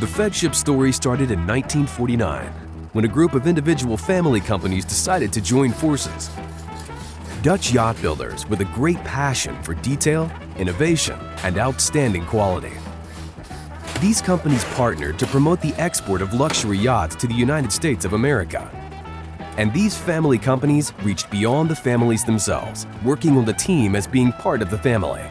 The Fedship story started in 1949, when a group of individual family companies decided to join forces. Dutch yacht builders with a great passion for detail, innovation, and outstanding quality. These companies partnered to promote the export of luxury yachts to the United States of America. And these family companies reached beyond the families themselves, working on the team as being part of the family.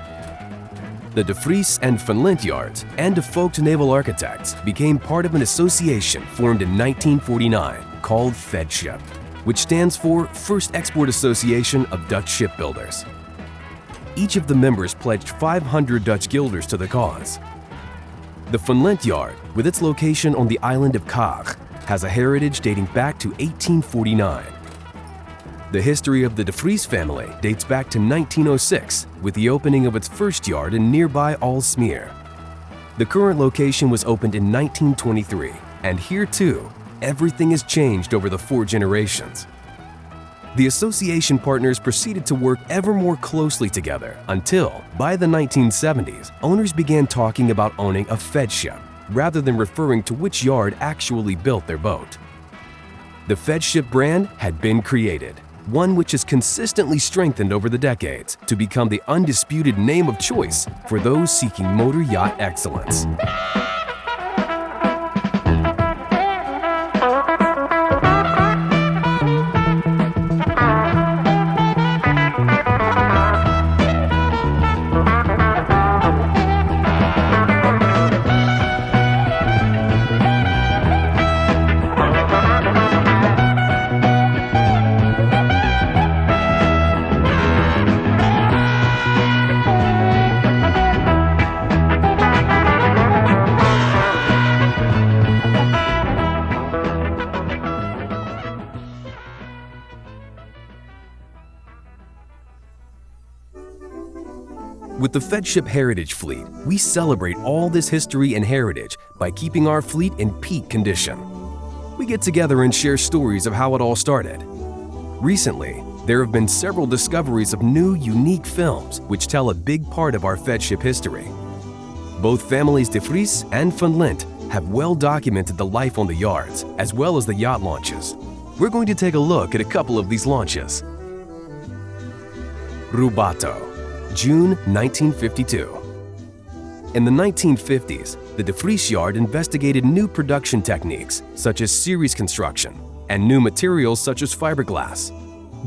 The De Vries and Van Lint yards and De Vogt Naval Architects became part of an association formed in 1949 called Fedship, which stands for First Export Association of Dutch Shipbuilders. Each of the members pledged 500 Dutch guilders to the cause. The Van Lint yard, with its location on the island of Kaag, has a heritage dating back to 1849. The history of the De Vries family dates back to 1906 with the opening of its first yard in nearby Aalsmeer. The current location was opened in 1923, and here too, everything has changed over the 4 generations. The association partners proceeded to work ever more closely together until, by the 1970s, owners began talking about owning a Fedship, rather than referring to which yard actually built their boat. The Fedship brand had been created, one which has consistently strengthened over the decades to become the undisputed name of choice for those seeking motor yacht excellence. With the Feadship Heritage Fleet, we celebrate all this history and heritage by keeping our fleet in peak condition. We get together and share stories of how it all started. Recently, there have been several discoveries of new, unique films which tell a big part of our Fedship history. Both families De Vries and Van Lint have well documented the life on the yards, as well as the yacht launches. We're going to take a look at a couple of these launches. Rubato, June 1952. In the 1950s, the De Vries yard investigated new production techniques such as series construction and new materials such as fiberglass.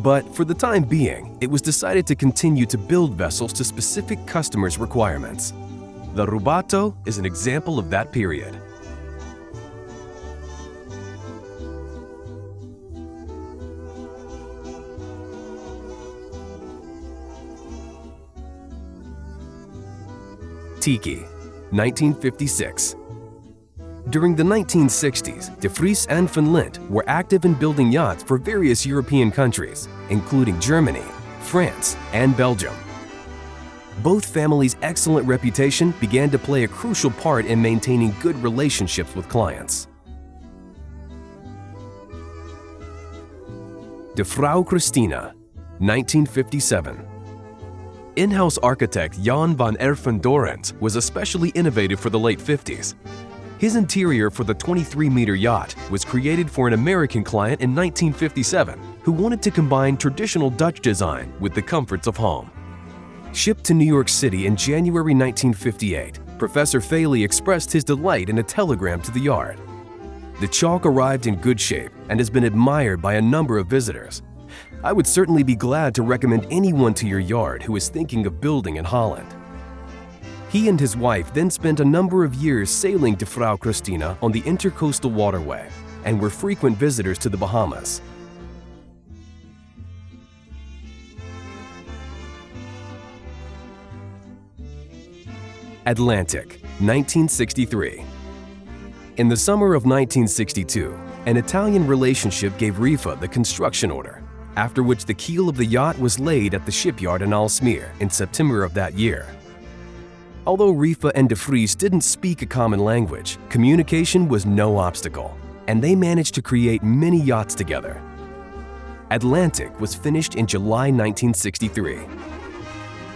But for the time being, it was decided to continue to build vessels to specific customers' requirements. The Rubato is an example of that period. Tiki, 1956. During the 1960s, De Vries and Van Lint were active in building yachts for various European countries, including Germany, France, and Belgium. Both families' excellent reputation began to play a crucial part in maintaining good relationships with clients. De Vrouw Christina, 1957. In-house architect Jan van Erven Dorens was especially innovative for the late 50s. His interior for the 23-meter yacht was created for an American client in 1957 who wanted to combine traditional Dutch design with the comforts of home. Shipped to New York City in January 1958, Professor Faley expressed his delight in a telegram to the yard. The chalk arrived in good shape and has been admired by a number of visitors. I would certainly be glad to recommend anyone to your yard who is thinking of building in Holland. He and his wife then spent a number of years sailing to Vrouw Christina on the Intercoastal Waterway and were frequent visitors to the Bahamas. Atlantic, 1963. In the summer of 1962, an Italian relationship gave Rifa the construction order, after which the keel of the yacht was laid at the shipyard in Aalsmeer in September of that year. Although Rifa and De Vries didn't speak a common language, communication was no obstacle, and they managed to create many yachts together. Atlantic was finished in July 1963.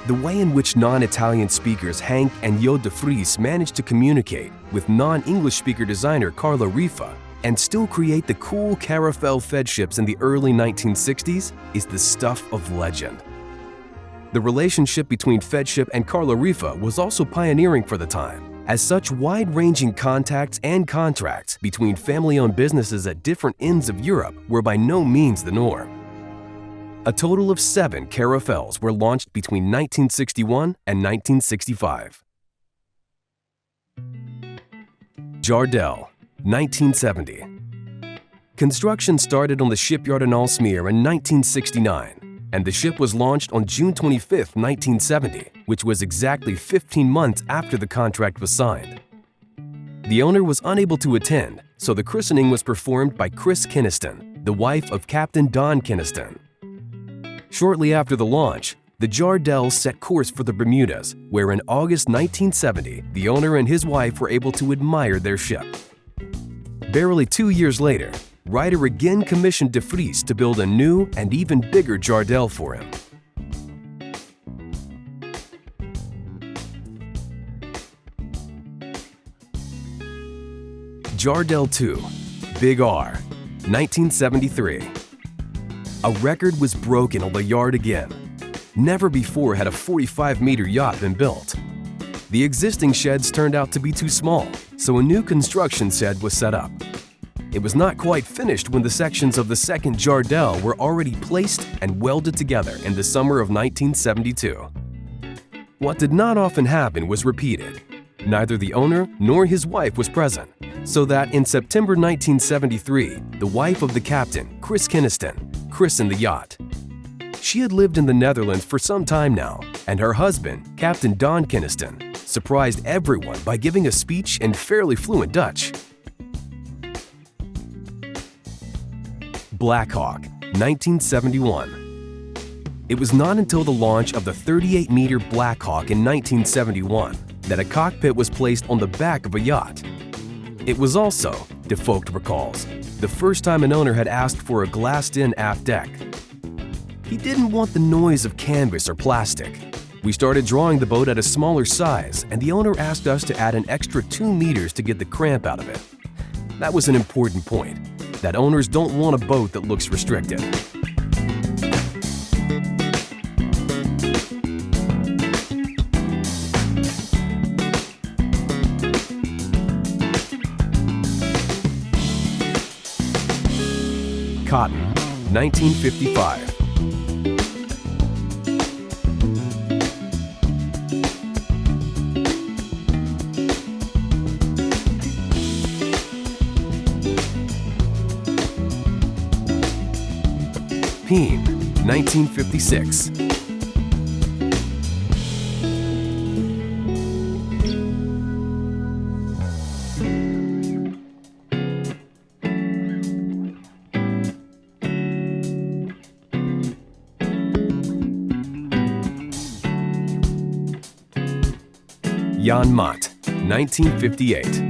The way in which non-Italian speakers Hank and Jo de Vries managed to communicate with non-English speaker designer Carlo Rifa and still create the cool Caravelle Fedships in the early 1960s is the stuff of legend. The relationship between Fedship and Carlo Rifa was also pioneering for the time, as such wide-ranging contacts and contracts between family-owned businesses at different ends of Europe were by no means the norm. A total of 7 Caravelles were launched between 1961 and 1965. Jardel, 1970. Construction started on the shipyard in Aalsmeer in 1969, and the ship was launched on June 25, 1970, which was exactly 15 months after the contract was signed. The owner was unable to attend, so the christening was performed by Chris Kinniston, the wife of Captain Don Kinniston. Shortly after the launch, the Jardel set course for the Bermudas, where in August 1970, the owner and his wife were able to admire their ship. Barely 2 years later, Ryder again commissioned de Vries to build a new and even bigger Jardel for him. Jardel II, Big R, 1973. A record was broken on the yard again. Never before had a 45-meter yacht been built. The existing sheds turned out to be too small, so a new construction shed was set up. It was not quite finished when the sections of the second Jardel were already placed and welded together in the summer of 1972. What did not often happen was repeated. Neither the owner nor his wife was present, so that in September 1973, the wife of the captain, Chris Kinniston, christened the yacht. She had lived in the Netherlands for some time now, and her husband, Captain Don Kinniston, surprised everyone by giving a speech in fairly fluent Dutch. Black Hawk, 1971. It was not until the launch of the 38-meter Black Hawk in 1971 that a cockpit was placed on the back of a yacht. It was also, de Vogt recalls, the first time an owner had asked for a glassed-in aft deck. He didn't want the noise of canvas or plastic. We started drawing the boat at a smaller size, and the owner asked us to add an extra 2 meters to get the cramp out of it. That was an important point, that owners don't want a boat that looks restricted. Cotton, 1955. Peen, 1956. Jan Maat, 1958.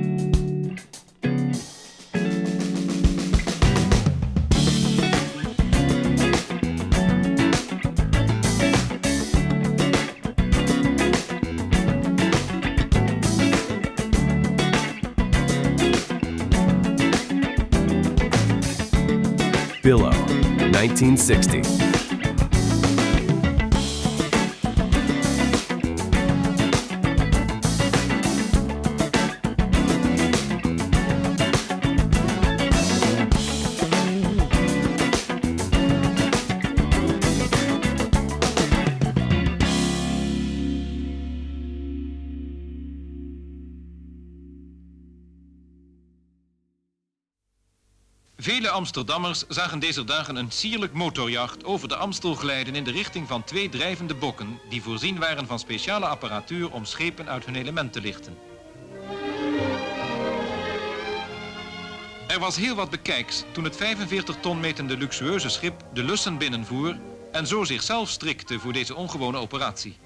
Billow, 1960. Vele Amsterdammers zagen deze dagen een sierlijk motorjacht over de Amstel glijden in de richting van 2 drijvende bokken die voorzien waren van speciale apparatuur om schepen uit hun element te lichten. Er was heel wat bekijks toen het 45 ton metende luxueuze schip de lussen binnenvoer en zo zichzelf strikte voor deze ongewone operatie.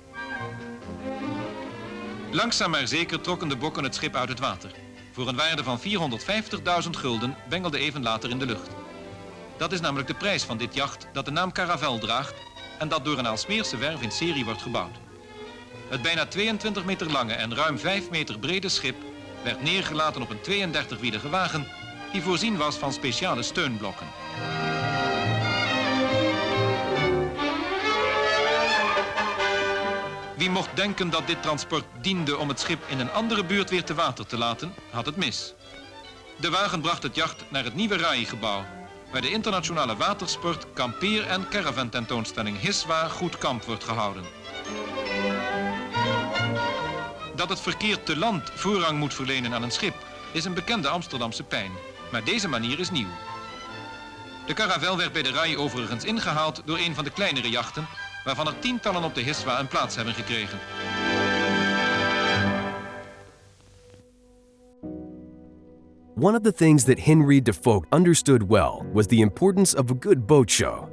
Langzaam maar zeker trokken de bokken het schip uit het water. Voor een waarde van 450.000 gulden bengelde even later in de lucht. Dat is namelijk de prijs van dit jacht dat de naam Caravelle draagt en dat door een Aalsmeerse werf in serie wordt gebouwd. Het bijna 22 meter lange en ruim 5 meter brede schip werd neergelaten op een 32-wielige wagen die voorzien was van speciale steunblokken. Wie mocht denken dat dit transport diende om het schip in een andere buurt weer te water te laten, had het mis. De wagen bracht het jacht naar het nieuwe RAI-gebouw, waar de internationale watersport, kampeer- en caravantentoonstelling HISWA Goed Kamp wordt gehouden. Dat het verkeer te land voorrang moet verlenen aan een schip is een bekende Amsterdamse pijn, maar deze manier is nieuw. De caravel werd bij de RAI overigens ingehaald door een van de kleinere jachten, waarvan er tientallen op de HISWA een plaats hebben gekregen. One of the things that Henry de Vogt understood well was the importance of a good boat show.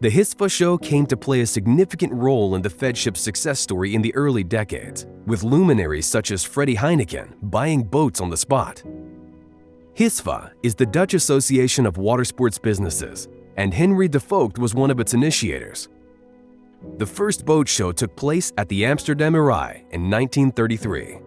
The HISWA show came to play a significant role in the Fedship's success story in the early decades, with luminaries such as Freddie Heineken buying boats on the spot. HISWA is the Dutch Association of Watersports Businesses, and Henry de Vogt was one of its initiators. The first boat show took place at the Amsterdam RAI in 1933.